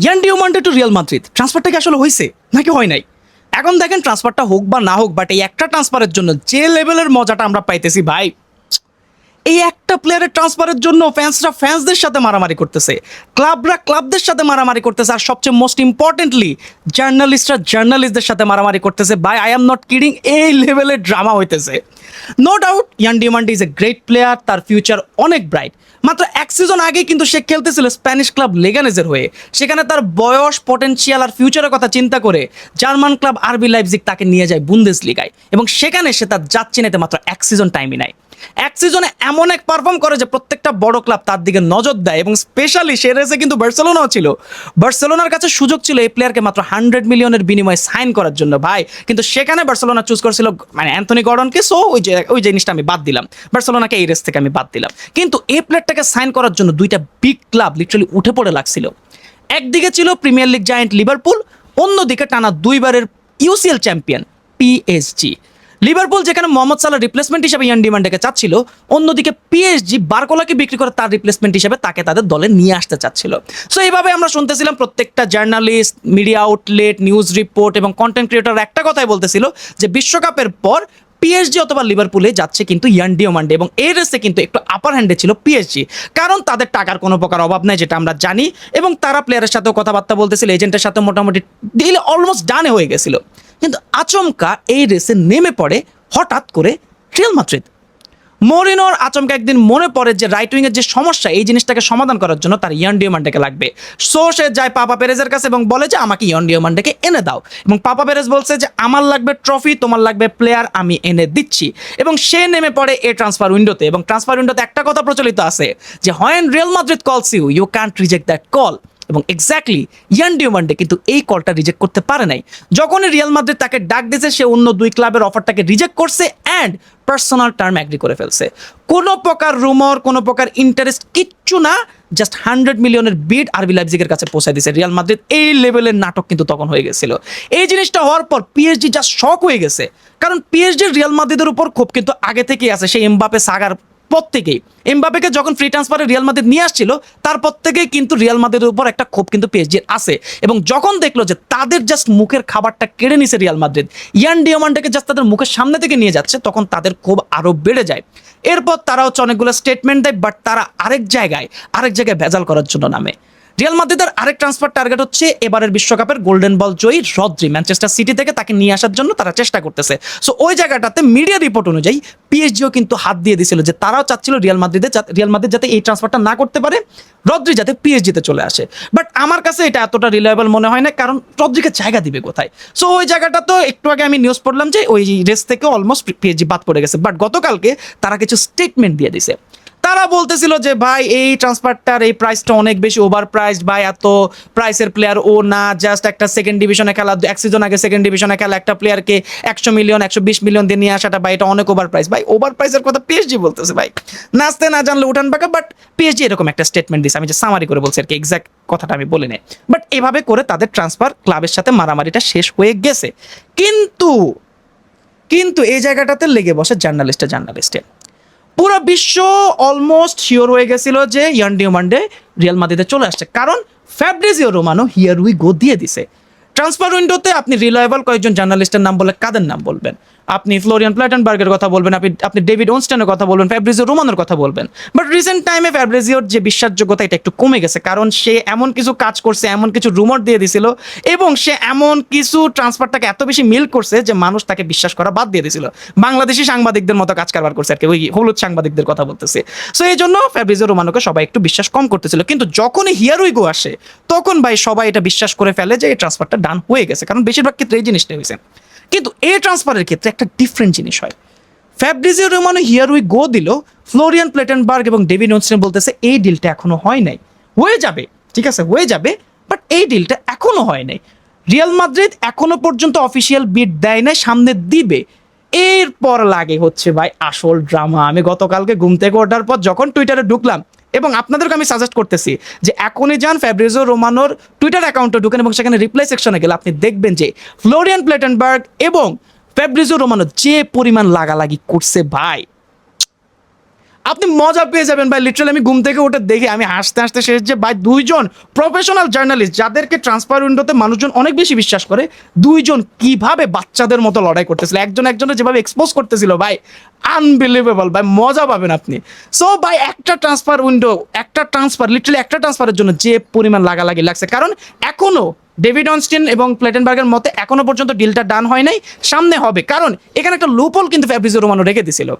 ইয়ান ডিওমান্ডে two Real Madrid ট্রান্সফারটা কি আসলে হয়েছে নাকি হয় নাই? এখন দেখেন ট্রান্সফারটা হোক বা না হোক, বাট এই একটা ট্রান্সফারের জন্য যে লেভেলের মজাটা আমরা পাইতেছি ভাই, এই একটা প্লেয়ারের ট্রান্সফারের জন্য ফ্যান্সদের সাথে মারামারি করতেছে, ক্লাবরা ক্লাবদের সাথে মারামারি করতেছে, আর সবচেয়ে মোস্ট ইম্পর্টেন্টলি জার্নালিস্টদের সাথে মারামারি করতেছে। ভাই আই এম নট কিডিং, এই লেভেলের ড্রামা হইতেছে। নো ডাউট ইয়ান ডিমান্ডি ইজ এ গ্রেট প্লেয়ার, তার ফিউচার অনেক ব্রাইট। মাত্র এক সিজন আগে কিন্তু সে খেলতেছিল স্প্যানিশ ক্লাব লেগানেজের হয়ে, সেখানে তার বয়স, পটেনশিয়াল আর ফিউচারের কথা চিন্তা করে জার্মান ক্লাব আরবি লাইপজিগ তাকে নিয়ে যায় বুন্দেসলিগায়, এবং সেখানে সে তার যাচ্ছে নিতে মাত্র এক সিজন টাইমই নেয়। এক সিজনে এমন এক পারফর্ম করে যে প্রত্যেকটা বড় ক্লাব তার দিকে নজর দেয়, এবং স্পেশালি সে রেসে কিন্তু বার্সেলোনাও ছিল। বার্সেলোনার কাছে সুযোগ ছিল এই প্লেয়ারকে মাত্র 100 মিলিয়নের বিনিময়ে সাইন করার জন্য ভাই, কিন্তু সেখানে বার্সেলোনা চুজ করেছিল মানে অ্যান্থনি গর্ডনকে। সো ওই জিনিসটা আমি বাদ দিলাম, বার্সেলোনাকে এই রেস থেকে আমি বাদ দিলাম। কিন্তু এই প্লেয়ারটাকে সাইন করার জন্য দুইটা বিগ ক্লাব লিটারালি উঠে পড়ে লাগছিল। একদিকে ছিল প্রিমিয়ার লিগ জায়ান্ট লিভারপুল, অন্যদিকে টানা দুইবারের ইউসিএল চ্যাম্পিয়ন পিএসজি। লিভারপুল যেখানে মোহাম্মদ সালাহ রিপ্লেসমেন্ট হিসেবে ইয়ান ডিমান্ডেকে চাচ্ছিল, অন্যদিকে পিএসজি বারকোলাকে বিক্রি করে তার রিপ্লেসমেন্ট হিসেবে তাকে তাদের দলে নিয়ে আসতে চাচ্ছিল। সো এইভাবে আমরা শুনতেছিলাম প্রত্যেকটা journalist, media outlet, news report এবং কন্টেন্ট ক্রিয়েটর একটা কথাই বলতেছিল যে বিশ্বকাপের পর পিএসজি অথবা লিভারপুলে যাচ্ছে কিন্তু ইয়ান ডিওমান্ডে, এবং এই রেসে কিন্তু একটু আপার হ্যান্ডে ছিল পিএসজি, কারণ তাদের টাকার কোনো প্রকার অভাব নেই যেটা আমরা জানি, এবং তারা প্লেয়ারের সাথেও কথাবার্তা বলতেছিল, এজেন্টের সাথে মোটামুটি ডিল অলমোস্ট ডানে হয়ে গেছিল। কিন্তু আচমকা এই রেসে নেমে পড়ে হঠাৎ করে রিয়াল মাদ্রিদ। মরিনোর আচমকা একদিন মনে পড়ে যে রাইট উইংয়ের যে সমস্যা, এই জিনিসটাকে সমাধান করার জন্য তার ইয়ান ডিওমান্ডেকে লাগবে। সো সে যায় পাপা পেরেজের কাছে এবং বলে যে আমাকে ইয়ান ডিওমান্ডেকে এনে দাও, এবং পাপা পেরেজ বলছে যে আমার লাগবে ট্রফি, তোমার লাগবে প্লেয়ার, আমি এনে দিচ্ছি। এবং সে নেমে পড়ে এই ট্রান্সফার উইন্ডোতে, এবং ট্রান্সফার উইন্ডোতে একটা কথা প্রচলিত আছে যে when Real Madrid calls you, you can't reject that call. এবং এক্স্যাক্টলি ইয়ান ডিওমান্ডে কিন্তু এই কলটা রিজেক্ট করতে পারে নাই। যখনই রিয়াল মাদ্রিদ তাকে ডাক দিয়েছে, সে অন্য দুই ক্লাবের অফারটাকে রিজেক্ট করছে অ্যান্ড পার্সোনাল টার্ম অ্যাগ্রি করে ফেলছে। কোনো প্রকার রুমর, কোনো প্রকার ইন্টারেস্ট কিচ্ছু না, জাস্ট 100 মিলিয়নের বিড আরবি লাইপজিগের কাছে পৌঁছে দিয়েছে রিয়াল মাদ্রিদ। এই লেভেলের নাটক কিন্তু তখন হয়ে গেছিল। এই জিনিসটা হওয়ার পর পিএসজি জাস্ট শক হয়ে গেছে, কারণ পিএসজির রিয়াল মাদ্রিদের উপর ক্ষোভ কিন্তু আগে থেকেই আছে, সেই এমবাপে সাগার পর থেকেই। এমবাপেকে যখন ফ্রি ট্রান্সফারে রিয়াল মাদ্রিদ নিয়ে আসছিল, তারপর থেকেই কিন্তু রিয়াল মাদ্রিদের উপর একটা ক্ষোভ কিন্তু পিএসজির আছে। এবং যখন দেখলো যে তাদের জাস্ট মুখের খাবারটা কেড়ে নিছে রিয়াল মাদ্রিদ, ইয়ান ডিওমান্ডেকে জাস্ট তাদের মুখের সামনে থেকে নিয়ে যাচ্ছে, তখন তাদের ক্ষোভ আরো বেড়ে যায়। এরপর তারা হচ্ছে অনেকগুলো স্টেটমেন্ট দেয়, বাট তারা আরেক জায়গায় ভেজাল করার জন্য নামে। রিয়াল মাদ্রিদের আরেক ট্রান্সফার টার্গেট হচ্ছে এবারের বিশ্বকাপের গোল্ডেন বল জয়ী রদ্রি, ম্যানচেস্টার সিটি থেকে তাকে নিয়ে আসার জন্য তারা চেষ্টা করতেছে। সো ওই জায়গাটাতে মিডিয়া রিপোর্ট অনুযায়ী পিএসজিও কিন্তু হাত দিয়ে দিয়েছিল যে তারাও চাচ্ছিল রিয়াল মাদ্রিদ যাতে এই ট্রান্সফারটা না করতে পারে, রদ্রি যাতে পিএসজিতে চলে আসে। বাট আমার কাছে এটা এতটা রিলায়েবল মনে হয় না, কারণ রদ্রিকে জায়গা দিবে কোথায়? সো ওই জায়গাটা তো একটু আগে আমি নিউজ পড়লাম যে ওই রেস থেকে অলমোস্ট পিএসজি বাদ পড়ে গেছে। বাট গতকালকে তারা কিছু স্টেটমেন্ট দিয়ে দিছে। তারা বলতেছিল যে ভাই এই ট্রান্সফারটার এই প্রাইসটা অনেক বেশি ওভার প্রাইসড, ভাই এত প্রাইসের প্লেয়ার ও না, জাস্ট একটা সেকেন্ড ডিভিশনে খেলা, এক সিজন আগে সেকেন্ড ডিভিশনে খেলা একটা প্লেয়ারকে 100 মিলিয়ন 120 মিলিয়ন দিয়ে নিয়ে আসাটা ভাই এটা অনেক ওভার প্রাইস। ভাই ওভার প্রাইসের কথা পিএসজি বলতেছে, ভাই নাচতে না জানলে উঠান পাকা। বাট পিএসজি এরকম একটা স্টেটমেন্ট দিচ্ছে, আমি যে সামারি করে বলছি আর কি, এক্সাক্ট কথাটা আমি বলি নাই। বাট এভাবে করে তাদের ট্রান্সফার ক্লাবের সাথে মারামারিটা শেষ হয়ে গেছে। কিন্তু এই জায়গাটাতে লেগে বসে জার্নালিস্টে পুরো বিশ্ব অলমোস্ট শিওর হয়ে গেছিল যে ইয়ান ডিওমান্ডে রিয়াল মাদ্রিদে চলে আসছে, কারণ Fabrizio Romano here we go দিয়ে দিছে। ট্রান্সফার উইন্ডোতে আপনি রিলায়েবল কয়েকজন জার্নালিস্টের নাম বলে কাদের নাম বলবেন? আপনি ফ্লোরিয়ান প্ল্যাটেনবার্গের কথা বলবেন, আপনি ডেভিড ওনস্টেনের কথা বলবেন, ফ্যাব্রিজিও রোমানোর কথা বলবেন। বাট রিসেন্ট টাইমে ফ্যাব্রিজিওর যে বিশ্বাসযোগ্যতা এটা একটু কমে গেছে, কারণ সে এমন কিছু কাজ করছে, এমন কিছু রুমর দিয়ে দিছিল, এবং সে এমন কিছু ট্রান্সফারটাকে এত বেশি মিল করছে যে মানুষ তাকে বিশ্বাস করা বাদ দিয়ে দিছিল। বাংলাদেশি সাংবাদিকদের মতো কাজ কারবার করছে আর কি, ওই হলুদ সাংবাদিকদের কথা বলতেছে। সো এই জন্য ফ্যাব্রিজিও রোমানোকে সবাই একটু বিশ্বাস কম করতেছিল, কিন্তু যখনই হিয়ার উই গো আসে তখন ভাই সবাই এটা বিশ্বাস করে ফেলে যে এই ট্রান্সফারটা ডান হয়ে গেছে, কারণ বেশিরভাগ ক্ষেত্রে এই জিনিসটা হয়েছে। কিন্তু এই ট্রান্সফারের ক্ষেত্রে একটা ডিফারেন্ট জিনিস হয়। Fabrizio Romano here we go দিল, ফ্লোরিয়ান প্লেটেনবার্গ এবং ডেভিড ওনস্টেন বলতেছে এই ডিলটা এখনো হয় নাই, হয়ে যাবে, ঠিক আছে হয়ে যাবে, বাট এই ডিলটা এখনো হয় নাই। রিয়াল মাদ্রিদ এখনো পর্যন্ত অফিসিয়াল বিড দেয় নাই, সামনে দিবে। এরপর লাগে হচ্ছে ভাই আসল ড্রামা। আমি গতকালকে ঘুম থেকে ওঠার পর যখন টুইটারে ঢুকলাম, এবং আপনাদেরকে আমি সাজেস্ট করতেছি যে এখনই যান ফ্যাব্রিজিও রোমানোর টুইটার অ্যাকাউন্টে ঢুকেন এবং সেখানে রিপ্লাই সেকশনে গেলে আপনি দেখবেন যে ফ্লোরিয়ান প্লেটেনবার্গ এবং ফ্যাব্রিজিও রোমানো যে পরিমাণ লাগালাগি করছে ভাই, আপনি মজা পেয়ে যাবেন ভাই। লিটারালি আমি ঘুম থেকে উঠে দেখি, আমি হাসতে হাসতে শেষ যে ভাই দুইজন প্রফেশনাল জার্নালিস্ট যাদেরকে ট্রান্সফার উইন্ডোতে মানুষজন অনেক বেশি বিশ্বাস করে, দুইজন কিভাবে বাচ্চাদের মতো লড়াই করতেছিল, একজন একজনের যেভাবে এক্সপোজ করতেছিল ভাই, আনবিলিভেবল ভাই, মজা পাবেন আপনি। সো ভাই একটা ট্রান্সফার উইন্ডো, একটা ট্রান্সফার, লিটারালি একটা ট্রান্সফারের জন্য যে পরিমাণ লাগালাগি লাগছে, কারণ এখনো ডেভিড অনস্টিন এবং প্লেটেনবার্গের মতে এখনো পর্যন্ত ডিলটা ডান হয় নাই, সামনে হবে, কারণ এখানে একটা লুপহোল কিন্তু ফ্যাব্রিজিও রোমানো রেখে দিছিল।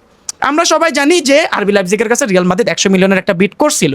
আমরা সবাই জানি যে আরবি লাইপজিগের কাছে রিয়াল মাদ্রিদ 100 মিলিয়নের একটা বিড করছিল।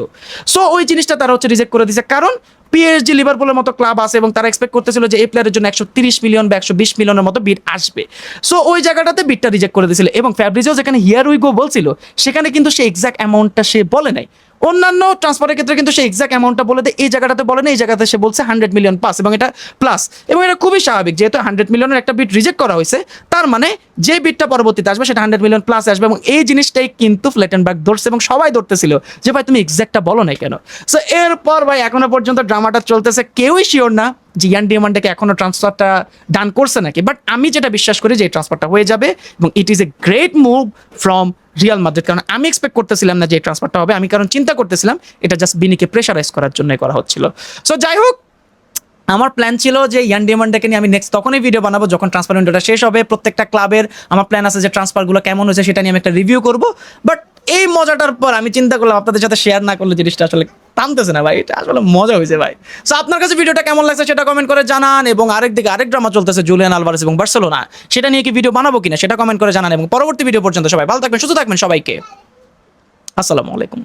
সো ওই জিনিসটা তারা হচ্ছে রিজেক্ট করে দিয়েছে, কারণ পিএসজি লিভারপুলের মতো ক্লাব আছে এবং তারা এক্সপেক্ট করতেছিল যে এই প্লেয়ারের জন্য 130 মিলিয়ন বা 120 মিলিয়নের মতো বিড আসবে। সো ওই জায়গাটাতে বিডটা রিজেক্ট করে দিয়েছিল, এবং ফ্যাব্রিজিও যেখানে হিয়ার উই গো বলছিল সেখানে কিন্তু সে এক্সাক্ট অ্যামাউন্টটা সে বলে নাই। অন্যান্য ট্রান্সফারের ক্ষেত্রে কিন্তু সে এক্সাক্ট অ্যামাউন্টটা বলে দেয়, এই জায়গাটাতে বলে না, এই জায়গাতে সে বলছে 100 মিলিয়ন প্লাস, এবং এটা প্লাস, এবং এটা খুবই স্বাভাবিক, যেহেতু 100 মিলিয়নের একটা বিট রিজেক্ট করা হয়েছে, তার মানে যে বিটটা পরবর্তীতে আসবে সেটা 100 মিলিয়ন প্লাস আসবে, এবং এই জিনিসটাই কিন্তু প্লেটেনবার্গ ধরছে এবং সবাই ধরতেছিল যে ভাই তুমি এক্সাক্টটা বলো নাই কেন। সো এরপর ভাই এখনো পর্যন্ত ড্রামাটা চলতেছে, কেউই শিওর না যে ইয়ান ডিমান্ডকে এখনো ট্রান্সফারটা ডান করছে নাকি, বাট আমি যেটা বিশ্বাস করি যে এই ট্রান্সফারটা হয়ে যাবে, এবং it is a great move from Real Madrid, কারণ আমি এক্সপেক্ট করতেছিলাম না যে এই ট্রান্সফারটা হবে, আমি কারণ চিন্তা করতেছিলাম এটা জাস্ট বিনিকে প্রেশারাইজ করার জন্যই করা হচ্ছিল। সো যাই হোক, আমার প্ল্যান ছিল যে ইয়ান ডিমান্ডকে নিয়ে আমি নেক্সট তখনই ভিডিও বানাবো যখন ট্রান্সফার উইন্ডোটা শেষ হবে। প্রত্যেকটা ক্লাবের আমার প্ল্যান আছে যে ট্রান্সফারগুলো কেমন হয়েছে সেটা নিয়ে আমি একটা রিভিউ করবো। বাট এই মজাটার পর আমি চিন্তা করলাম আপনাদের সাথে শেয়ার না করলে জিনিসটা আসলে টানতেছে না ভাই, এটা আসলে মজা হয়েছে ভাই। সো আপনার কাছে ভিডিওটা কেমন লাগছে সেটা কমেন্ট করে জানান, এবং আরেকদিকে আরেক ড্রামা চলতেছে জুলিয়ান আলভারেজ এবং বার্সেলোনা, সেটা নিয়ে কি ভিডিও বানাবো কিনা সেটা কমেন্ট করে জানান, এবং পরবর্তী ভিডিও পর্যন্ত সবাই ভালো থাকবেন, সুস্থ থাকবেন, সবাইকে আসসালামু আলাইকুম।